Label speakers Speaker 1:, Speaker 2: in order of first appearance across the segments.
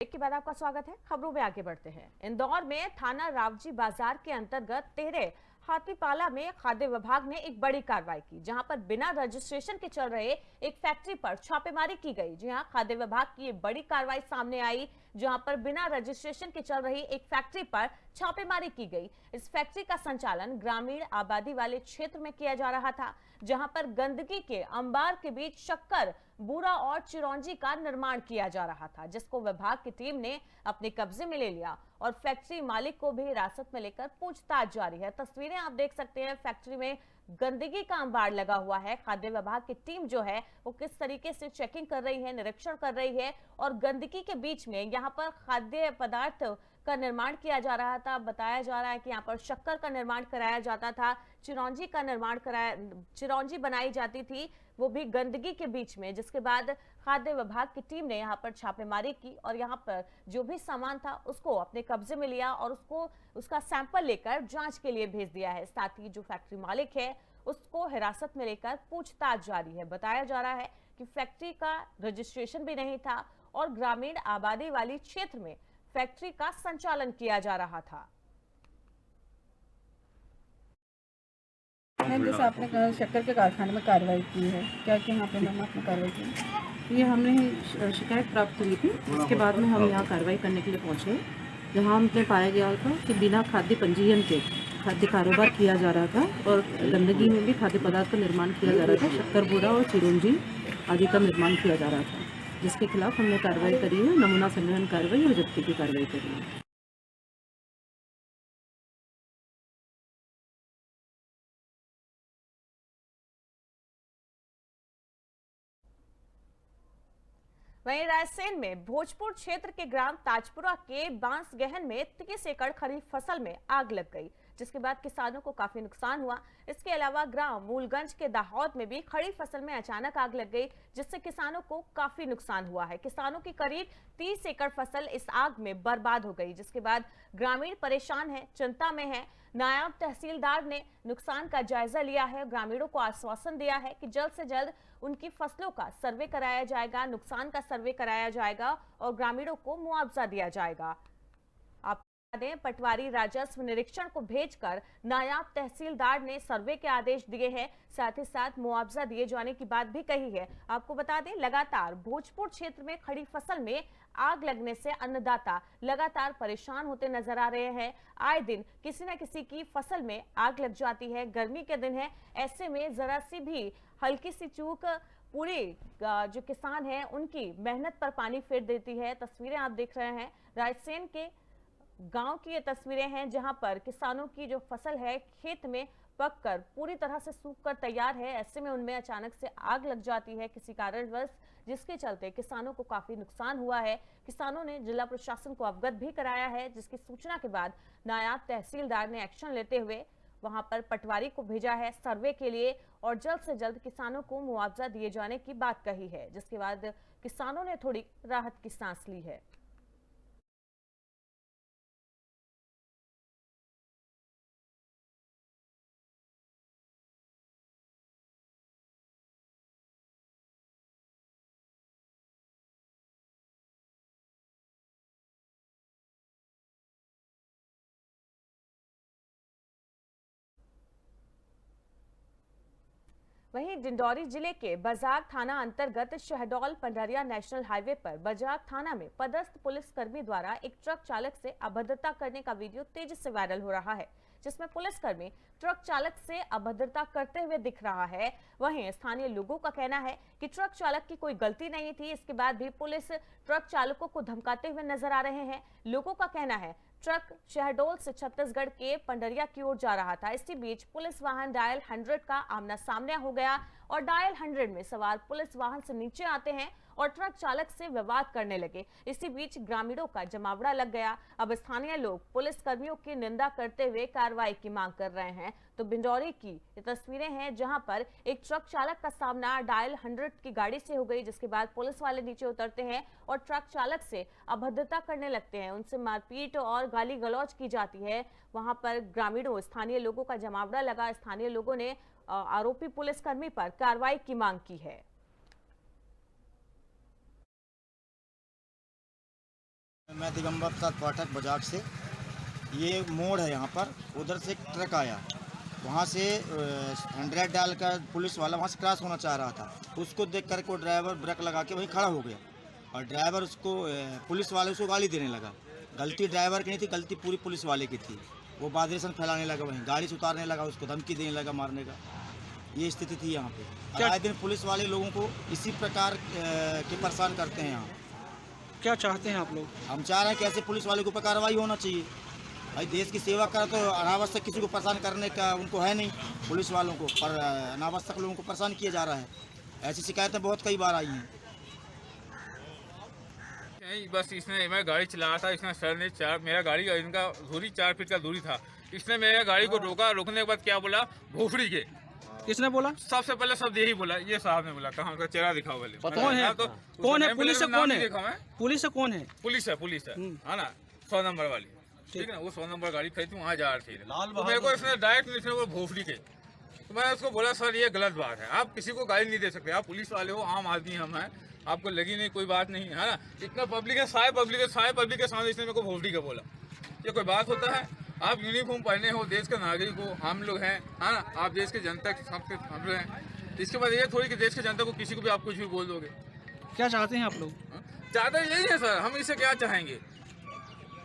Speaker 1: Break के बाद आपका स्वागत है। खबरों में आगे बढ़ते हैं। इंदौर में थाना रावजी बाजार के अंतर्गत तेहरे हाथीपाला में खाद्य विभाग ने एक बड़ी कार्रवाई की, जहां पर बिना रजिस्ट्रेशन के चल रहे एक फैक्ट्री पर छापेमारी की गई। जी हां, खाद्य विभाग की ये बड़ी कार्रवाई सामने आई, जहां पर बिना रजिस्ट्रेशन के चल रही एक फैक्ट्री पर छापेमारी की गई। इस फैक्ट्री का संचालन ग्रामीण आबादी वाले क्षेत्र में किया जा रहा था, जहां पर गंदगी के अंबार के बीच शक्कर, बूरा और चिरौंजी का निर्माण किया जा रहा था, जिसको विभाग की टीम ने अपने कब्जे में ले लिया और फैक्ट्री मालिक को भी हिरासत में लेकर पूछताछ जारी है। तस्वीरें आप देख सकते हैं, फैक्ट्री में गंदगी का अंबार लगा हुआ है। खाद्य विभाग की टीम जो है वो किस तरीके से चेकिंग कर रही है, निरीक्षण कर रही है और गंदगी के बीच में यहाँ पर खाद्य पदार्थ का निर्माण किया जा रहा था। बताया जा रहा है कि यहाँ पर शक्कर का निर्माण कराया जाता था, चिरौंजी का निर्माण कराया, चिरौंजी बनाई जाती थी, वो भी गंदगी के बीच में। जिसके बाद खाद्य विभाग की टीम ने यहाँ पर छापेमारी की और यहाँ पर जो भी सामान था उसको अपने कब्जे में लिया और उसका सैंपल लेकर जांच के लिए भेज दिया है। साथ ही जो फैक्ट्री मालिक है उसको हिरासत में लेकर पूछताछ जारी है। बताया जा रहा है कि फैक्ट्री का रजिस्ट्रेशन भी नहीं था और ग्रामीण आबादी वाली क्षेत्र में फैक्ट्री का संचालन किया जा रहा था।
Speaker 2: मैम, जैसे आपने कहा शक्कर के कारखाने में कार्रवाई की है, क्या क्या यहाँ पे मैम आपने कार्रवाई की?
Speaker 3: ये हमने शिकायत प्राप्त हुई थी, उसके बाद में हम यहाँ कार्रवाई करने के लिए पहुँचे, जहाँ हमने पाया गया था कि बिना खाद्य पंजीयन के खाद्य कारोबार किया जा रहा था और गंदगी में भी खाद्य पदार्थ का निर्माण किया जा रहा था। शक्कर, बूरा और चिरौंजी आदि का निर्माण किया जा रहा था, जिसके खिलाफ हमने कार्रवाई करी है, नमूना संग्रहण कार्रवाई और जब्ती की कार्रवाई करी है।
Speaker 1: वहीं रायसेन में भोजपुर क्षेत्र के ग्राम ताजपुरा के बांस गहन में 30 एकड़ खरीफ फसल में आग लग गई, जिसके बाद किसानों को काफी नुकसान हुआ। इसके अलावा ग्राम मूलगंज के दाहौद में भी खड़ी फसल में अचानक आग लग गई, जिससे किसानों को काफी नुकसान हुआ है। किसानों की करीब 30 एकड़ फसल इस आग में बर्बाद हो गई, जिसके बाद ग्रामीण परेशान है, चिंता में है। नायब तहसीलदार ने नुकसान का जायजा लिया है, ग्रामीणों को आश्वासन दिया है कि जल्द से जल्द उनकी फसलों का सर्वे कराया जाएगा, नुकसान का सर्वे कराया जाएगा और ग्रामीणों को मुआवजा दिया जाएगा। आप बता दें, पटवारी राजस्व निरीक्षण को भेजकर नायब तहसीलदार ने सर्वे के आदेश दिए हैं, साथ ही साथ मुआवजा दिए जाने की बात भी कही है। आपको बता दें, लगातार भोजपुर क्षेत्र में खड़ी फसल में आग लगने से अन्नदाता लगातार परेशान होते नजर आ रहे हैं। आए दिन किसी न किसी की फसल में आग लग जाती है। गर्मी के दिन है, ऐसे में जरा सी भी हल्की सी चूक पूरी जो किसान है उनकी मेहनत पर पानी फेर देती है। तस्वीरें आप देख रहे हैं, रायसेन के गांव की ये तस्वीरें हैं, जहां पर किसानों की जो फसल है खेत में पककर पूरी तरह से सूख कर तैयार है। ऐसे में उनमें अचानक से आग लग जाती है किसी कारणवश, जिसके चलते किसानों को काफी नुकसान हुआ है। किसानों ने जिला प्रशासन को अवगत भी कराया है, जिसकी सूचना के बाद नायब तहसीलदार ने एक्शन लेते हुए वहां पर पटवारी को भेजा है सर्वे के लिए और जल्द से जल्द किसानों को मुआवजा दिए जाने की बात कही है, जिसके बाद किसानों ने थोड़ी राहत की सांस ली है। वहीं डिंडौरी जिले के बजाग थाना अंतर्गत शहडोल पंडरिया नेशनल हाईवे पर बजाग थाना में पदस्थ पुलिस कर्मी द्वारा एक ट्रक चालक से अभद्रता करने का वीडियो तेजी से वायरल हो रहा है, जिसमें पुलिसकर्मी ट्रक चालक से अभद्रता करते हुए दिख रहा है। वहीं स्थानीय लोगों का कहना है कि ट्रक चालक की कोई गलती नहीं थी, इसके बाद भी पुलिस ट्रक चालकों को धमकाते हुए नजर आ रहे हैं। लोगों का कहना है ट्रक शहडोल से छत्तीसगढ़ के पंडरिया की ओर जा रहा था। इसी बीच पुलिस वाहन डायल 100 का आमना सामना हो गया और डायल 100 में सवार पुलिस वाहन से नीचे आते हैं और ट्रक चालक से विवाद करने लगे। इसी बीच ग्रामीणों का जमावड़ा लग गया। अब स्थानीय लोग पुलिस कर्मियों की निंदा करते हुए कार्रवाई की मांग कर रहे हैं। तो बिंडौरी की ये तस्वीरें हैं, जहां पर एक ट्रक चालक का सामना डायल 100 की गाड़ी से हो गई, जिसके बाद पुलिस वाले नीचे उतरते हैं और ट्रक चालक से अभद्रता करने लगते हैं, उनसे मारपीट और गाली गलौज की जाती है। वहां पर ग्रामीणों, स्थानीय लोगों का जमावड़ा लगा। स्थानीय लोगों ने आरोपी पुलिसकर्मी पर कार्रवाई की मांग की है।
Speaker 4: मैं दिगंबर प्रसाद पाठक बजाज से। ये मोड़ है यहाँ पर, उधर से एक ट्रक आया, वहाँ से 100 डालकर पुलिस वाला वहाँ से क्रॉस होना चाह रहा था। उसको देख कर को ड्राइवर ब्रेक लगा के वहीं खड़ा हो गया और ड्राइवर उसको पुलिस वाले उसको गाली देने लगा। गलती ड्राइवर की नहीं थी, गलती पूरी पुलिस वाले की थी। वो वाइब्रेशन फैलाने लगा, वहीं गाड़ी से उतारने लगा, उसको धमकी देने लगा मारने का। ये स्थिति थी यहाँ पे। आए दिन पुलिस वाले लोगों को इसी प्रकार के परेशान करते हैं यहाँ।
Speaker 5: क्या चाहते हैं आप लोग?
Speaker 4: हम चाह रहे हैं कि ऐसे पुलिस वाले के ऊपर कार्रवाई होना चाहिए। भाई देश की सेवा कर तो अनावश्यक किसी को परेशान करने का उनको है नहीं, पुलिस वालों को, पर अनावश्यक लोगों को परेशान किया जा रहा है। ऐसी शिकायतें बहुत कई बार आई हैं।
Speaker 6: नहीं, बस इसने, मैं गाड़ी चला रहा था, इसने सर ने मेरा गाड़ी और इनका दूरी 4 फीट का दूरी था। इसने मेरे गाड़ी को रोका, रोकने के बाद क्या बोला, भोफड़ी के।
Speaker 5: किसने बोला?
Speaker 6: सबसे पहले सब यही बोला, ये साहब ने बोला, कहाँ का चेहरा दिखाओ पहले।
Speaker 5: कौन है?
Speaker 6: तो
Speaker 5: कौन है? पुलिस से कौन है?
Speaker 6: देखा मैं,
Speaker 5: पुलिस से कौन है?
Speaker 6: पुलिस है है ना, 100 नंबर वाली, ठीक है ना। वो 100 नंबर गाड़ी खड़ी थी, वहाँ जा रही थी, तो मेरे को इसने डायरेक्ट इसने वो भोफड़ी के। तो मैं उसको बोला, सर ये गलत बात है, आप किसी को गाड़ी नहीं दे सकते, आप पुलिस वाले हो, आम आदमी हम हैं, आपको लगी नहीं कोई बात नहीं है ना। इतना पब्लिक है, सारे पब्लिक के सामने इसने मेरे को भोफड़ी का बोला। ये कोई बात होता है? आप यूनिफॉर्म पहने हो, देश का नागरिक हो, हम लोग हैं, है ना, आप देश के जनता के सबके हम लोग हैं। इसके बाद ये थोड़ी कि देश के जनता को किसी को भी आप कुछ भी बोल दोगे।
Speaker 5: क्या चाहते हैं आप लोग?
Speaker 6: चाहते यही है सर, हम इसे क्या चाहेंगे,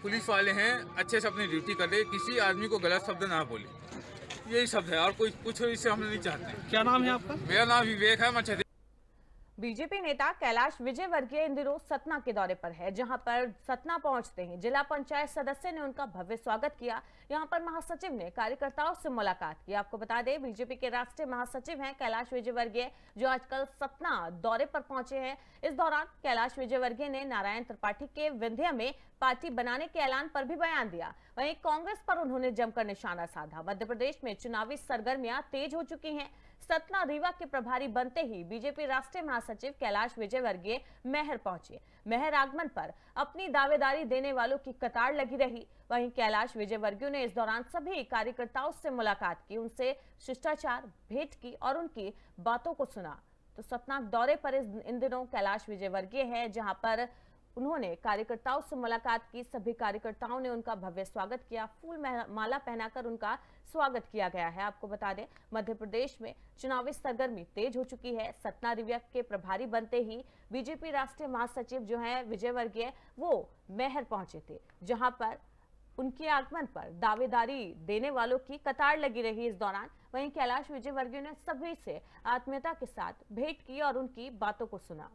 Speaker 6: पुलिस वाले हैं, अच्छे से अपनी ड्यूटी करे, किसी आदमी को गलत शब्द ना बोले, यही शब्द है, और कोई कुछ इससे हम नहीं चाहते।
Speaker 5: क्या नाम है आपका?
Speaker 6: मेरा नाम विवेक है, मैं
Speaker 1: बीजेपी नेता कैलाश विजयवर्गीय इन दिनों सतना के दौरे पर है, जहां पर सतना पहुंचते ही जिला पंचायत सदस्य ने उनका भव्य स्वागत किया। यहां पर महासचिव ने कार्यकर्ताओं से मुलाकात की। आपको बता दें, बीजेपी के राष्ट्रीय महासचिव हैं कैलाश विजयवर्गीय, जो आजकल सतना दौरे पर पहुंचे हैं। इस दौरान कैलाश विजयवर्गीय ने नारायण त्रिपाठी के विंध्या में पार्टी बनाने के ऐलान पर भी बयान दिया। वहीं कांग्रेस पर उन्होंने जमकर निशाना साधा। मध्य प्रदेश में चुनावी सरगर्मियां तेज हो चुकी हैं। सतना रीवा के प्रभारी बनते ही बीजेपी राष्ट्रीय महासचिव कैलाश विजयवर्गीय मैहर पहुंचे। मैहर आगमन पर अपनी दावेदारी देने वालों की कतार लगी रही। वहीं कैलाश विजयवर्गीय ने इस दौरान सभी कार्यकर्ताओं से मुलाकात की, उनसे शिष्टाचार भेंट की और उनकी बातों को सुना। तो सतना दौरे पर इन दिनों कैलाश विजयवर्गीय है, जहां पर उन्होंने कार्यकर्ताओं से मुलाकात की। सभी कार्यकर्ताओं ने उनका भव्य स्वागत किया, फूल माला पहनाकर उनका स्वागत किया गया है। आपको बता दें, मध्य प्रदेश में चुनावी सरगर्मी तेज हो चुकी है। सतना रीवा के प्रभारी बनते ही बीजेपी राष्ट्रीय महासचिव जो है विजयवर्गीय, वो मैहर पहुंचे थे, जहां पर उनके आगमन पर दावेदारी देने वालों की कतार लगी रही। इस दौरान वहीं कैलाश विजयवर्गीय ने सभी से आत्मीयता के साथ भेंट की और उनकी बातों को सुना।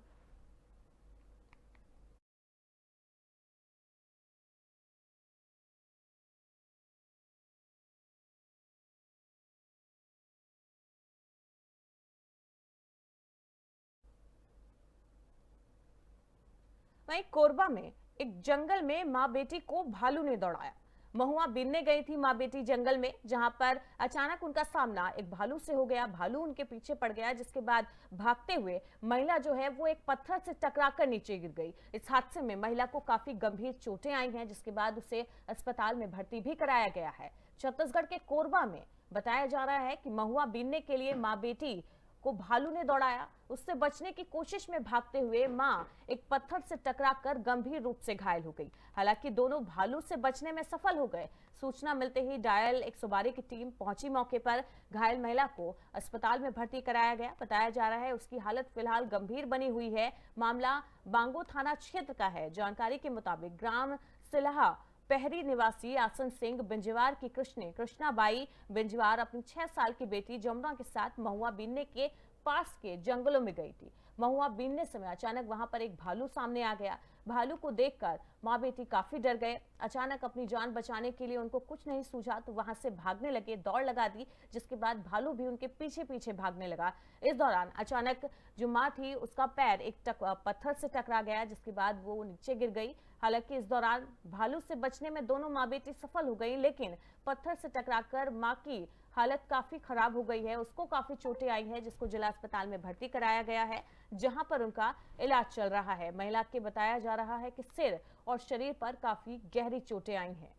Speaker 1: वहीं कोरबा में एक जंगल में मां बेटी को भालू ने दौड़ाया। महुआ बीनने गई थी मां बेटी जंगल में, जहां पर अचानक उनका सामना एक भालू से हो गया। भालू उनके पीछे पड़ गया, जिसके बाद भागते हुए महिला जो है वो एक पत्थर से टकराकर नीचे गिर गई। इस हादसे में महिला को काफी गंभीर चोटें आई हैं, जिसके बाद उसे अस्पताल में भर्ती भी कराया गया है। छत्तीसगढ़ के कोरबा में बताया जा रहा है कि महुआ बीनने के लिए मां बेटी को भालू ने दौड़ाया। उससे बचने की कोशिश में भागते हुए मां एक पत्थर से टकराकर गंभीर रूप से घायल हो गई। हालांकि दोनों भालू से बचने में सफल हो गए। सूचना मिलते ही डायल 112 की टीम पहुंची मौके पर। घायल महिला को अस्पताल में भर्ती कराया गया। बताया जा रहा है उसकी हालत फिलहाल गंभीर बनी हुई है। मामला बांगो थाना क्षेत्र का है। जानकारी के मुताबिक ग्राम सिलाहा पहरी निवासी आसन सिंह बिंजवार की कृष्णाबाई बिंजवार अपनी 6 साल की बेटी जमुना के साथ महुआ बीनने के पास के जंगलों में गई थी। महुआ बीनने समय अचानक वहां पर एक भालू सामने आ गया। भालू को देखकर मां बेटी काफी डर गए। अचानक अपनी जान बचाने के लिए उनको कुछ नहीं सूझा तो वहां से भागने लगे, दौड़ लगा दी, जिसके बाद भालू भी उनके पीछे पीछे भागने लगा। इस दौरान अचानक जो मां थी उसका पैर एक पत्थर से टकरा गया, जिसके बाद वो नीचे गिर गई। हालांकि इस दौरान भालू से बचने में दोनों मां बेटी सफल हो गई, लेकिन पत्थर से टकराकर मां की हालत काफी खराब हो गई है। उसको काफी चोटें आई है, जिसको जिला अस्पताल में भर्ती कराया गया है, जहां पर उनका इलाज चल रहा है। महिला के बताया जा रहा है कि सिर और शरीर पर काफी गहरी चोटें आई हैं।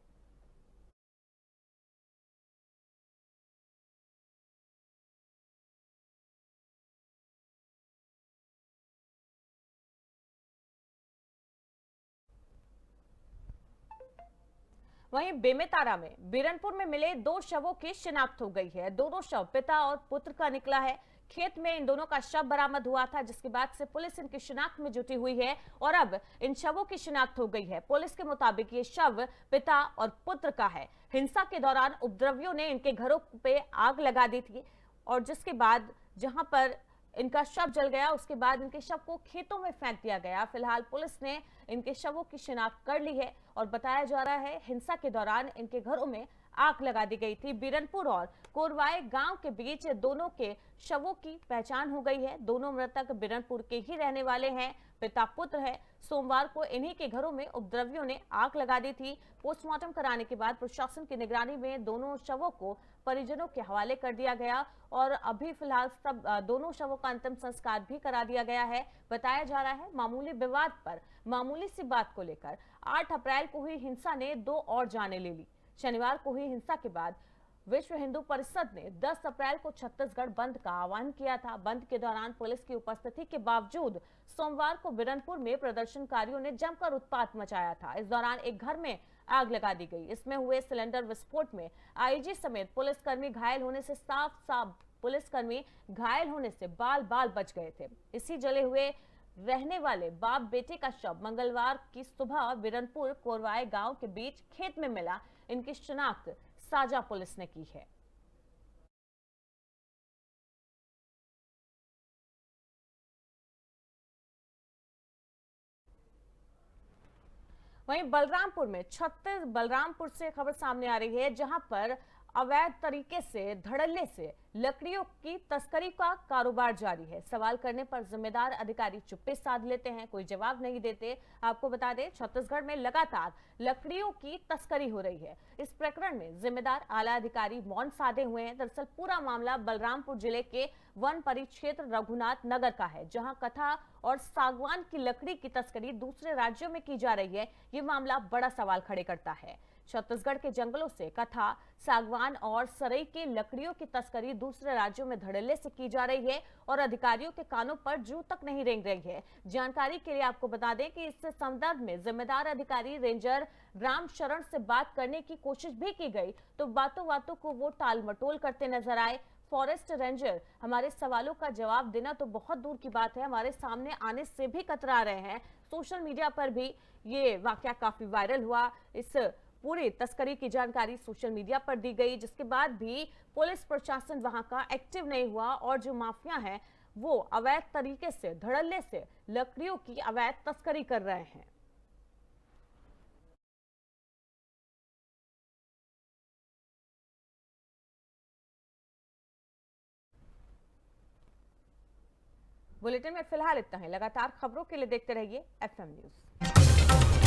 Speaker 1: वहीं बेमेतारा में बीरनपुर में मिले 2 शवों की शिनाख्त हो गई है। दोनों शव पिता और पुत्र का निकला है। खेत में इन दोनों का शव बरामद हुआ था, जिसके बाद से पुलिस इनकी शिनाख्त में जुटी हुई है और अब इन शवों की शिनाख्त हो गई है। पुलिस के मुताबिक ये शव पिता और पुत्र का है। हिंसा के दौरान उपद्रवियों ने इनके घरों पे आग लगा दी थी और जिसके बाद जहां पर इनका शव जल गया, उसके बाद इनके शव को खेतों में फेंक दिया गया। फिलहाल पुलिस ने इनके शवों की शिनाख्त कर ली है और बताया जा रहा है हिंसा के दौरान इनके घरों में आग लगा दी गई थी। बीरनपुर और कोरवाए गांव के बीच दोनों के शवों की पहचान हो गई है। दोनों मृतक बीरनपुर के ही रहने वाले हैं, पिता पुत्र है। सोमवार को इन्हीं के घरों में उपद्रवियों ने आग लगा दी थी। पोस्टमार्टम कराने के बाद प्रशासन की निगरानी में दोनों शवों को परिजनों के हवाले कर दिया गया और अभी फिलहाल सब दोनों शवों का अंतिम संस्कार भी करा दिया गया है। बताया जा रहा है मामूली विवाद पर मामूली सी बात को लेकर 8 अप्रैल को हुई हिंसा ने 2 और जानें ले ली। शनिवार को हुई हिंसा के बाद विश्व हिंदू परिषद ने 10 अप्रैल को छत्तीसगढ़ बंद का आह्वान किया था। बंद के दौरान पुलिस की उपस्थिति के बावजूद सोमवार को बीरनपुर में प्रदर्शनकारियों ने जमकर उत्पात मचाया था। इस दौरान एक घर में आग लगा दी गई। इसमें हुए सिलेंडर विस्फोट में आईजी समेत पुलिसकर्मी घायल होने से पुलिसकर्मी घायल होने से बाल बाल बच गए थे। इसी जले हुए रहने वाले बाप बेटे का शव मंगलवार की सुबह बीरनपुर कोरवाए गांव के बीच खेत में मिला। इनकी शिनाख्त साजा पुलिस ने की है। वहीं बलरामपुर से खबर सामने आ रही है, जहां पर अवैध तरीके से धड़ल्ले से लकड़ियों की तस्करी का कारोबार जारी है। सवाल करने पर जिम्मेदार अधिकारी चुप्पी साध लेते हैं, कोई जवाब नहीं देते। आपको बता दें, छत्तीसगढ़ में लगातार लकड़ियों की तस्करी हो रही है। इस प्रकरण में जिम्मेदार आला अधिकारी मौन साधे हुए हैं। दरअसल पूरा मामला बलरामपुर जिले के वन परिक्षेत्र रघुनाथ नगर का है, जहां कथा और सागवान की लकड़ी की तस्करी दूसरे राज्यों में की जा रही है। ये मामला बड़ा सवाल खड़े करता है। छत्तीसगढ़ के जंगलों से कथा, सागवान और सरई की लकड़ियों की तस्करी दूसरे राज्यों में धड़ल्ले से की जा रही है और अधिकारियों के कानों पर जू तक नहीं रेंग रही है। जानकारी के लिए आपको बता दें कि इस संदर्भ में जिम्मेदार अधिकारी रेंजर राम शरण से बात करने की कोशिश भी की गई, तो बातों बातों को वो टाल मटोल करते नजर आए। फॉरेस्ट रेंजर हमारे सवालों का जवाब देना तो बहुत दूर की बात है, हमारे सामने आने से भी कतरा रहे हैं। सोशल मीडिया पर भी ये वाकया काफी वायरल हुआ। इस पूरी तस्करी की जानकारी सोशल मीडिया पर दी गई, जिसके बाद भी पुलिस प्रशासन वहां का एक्टिव नहीं हुआ और जो माफिया है वो अवैध तरीके से धड़ल्ले से लकड़ियों की अवैध तस्करी कर रहे हैं। बुलेटिन में फिलहाल इतना ही। लगातार खबरों के लिए देखते रहिए FM न्यूज।